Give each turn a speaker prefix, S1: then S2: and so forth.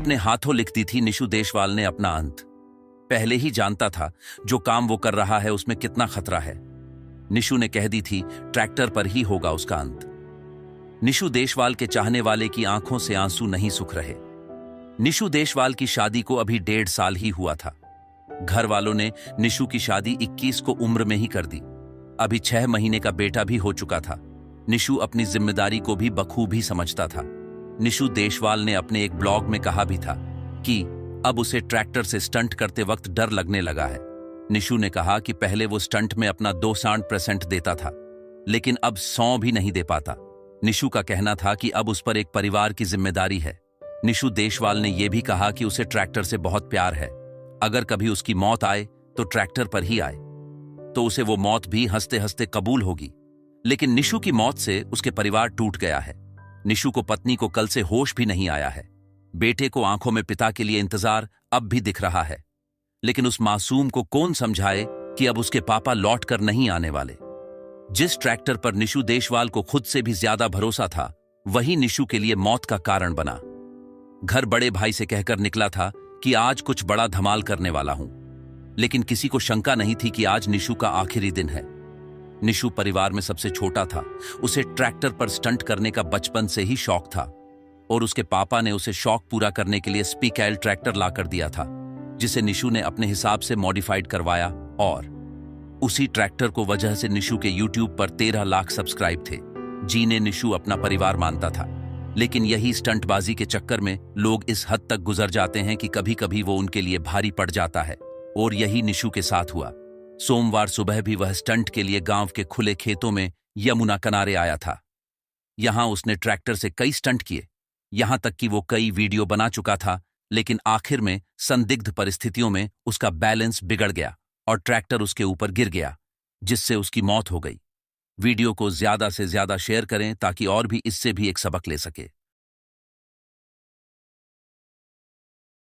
S1: अपने हाथों लिखती थी निशु देशवाल ने अपना अंत। पहले ही जानता था जो काम वो कर रहा है उसमें कितना खतरा है। निशु ने कह दी थी ट्रैक्टर पर ही होगा उसका अंत। निशु देशवाल के चाहने वाले की आंखों से आंसू नहीं सूख रहे। निशु देशवाल की शादी को अभी 1.5 साल ही हुआ था। घर वालों ने निशु की शादी 21 को उम्र में ही कर दी। अभी 6 महीने का बेटा भी हो चुका था। निशु अपनी जिम्मेदारी को भी बखूबी समझता था। निशु देशवाल ने अपने एक ब्लॉग में कहा भी था कि अब उसे ट्रैक्टर से स्टंट करते वक्त डर लगने लगा है। निशु ने कहा कि पहले वो स्टंट में अपना 200% देता था, लेकिन अब 100 भी नहीं दे पाता। निशु का कहना था कि अब उस पर एक परिवार की जिम्मेदारी है। निशु देशवाल ने यह भी कहा कि उसे ट्रैक्टर से बहुत प्यार है। अगर कभी उसकी मौत आए तो ट्रैक्टर पर ही आए, तो उसे वो मौत भी हंसते हंसते कबूल होगी। लेकिन निशु की मौत से उसके परिवार टूट गया है। निशु को पत्नी को कल से होश भी नहीं आया है। बेटे को आंखों में पिता के लिए इंतजार अब भी दिख रहा है, लेकिन उस मासूम को कौन समझाए कि अब उसके पापा लौट कर नहीं आने वाले। जिस ट्रैक्टर पर निशु देशवाल को खुद से भी ज्यादा भरोसा था, वही निशु के लिए मौत का कारण बना। घर बड़े भाई से कहकर निकला था कि आज कुछ बड़ा धमाल करने वाला हूं, लेकिन किसी को शंका नहीं थी कि आज निशु का आखिरी दिन है। निशु परिवार में सबसे छोटा था। उसे ट्रैक्टर पर स्टंट करने का बचपन से ही शौक था और उसके पापा ने उसे शौक पूरा करने के लिए स्पीकैल ट्रैक्टर लाकर दिया था, जिसे निशु ने अपने हिसाब से मॉडिफाइड करवाया। और उसी ट्रैक्टर को वजह से निशु के यूट्यूब पर 13 लाख सब्सक्राइब थे, जिन्हें निशु अपना परिवार मानता था। लेकिन यही स्टंटबाजी के चक्कर में लोग इस हद तक गुजर जाते हैं कि कभी कभी वो उनके लिए भारी पड़ जाता है, और यही निशु के साथ हुआ। सोमवार सुबह भी वह स्टंट के लिए गांव के खुले खेतों में यमुना किनारे आया था। यहां उसने ट्रैक्टर से कई स्टंट किए, यहां तक कि वो कई वीडियो बना चुका था। लेकिन आखिर में संदिग्ध परिस्थितियों में उसका बैलेंस बिगड़ गया और ट्रैक्टर उसके ऊपर गिर गया, जिससे उसकी मौत हो गई। वीडियो को ज्यादा से ज्यादा शेयर करें ताकि और भी इससे भी एक सबक ले सके।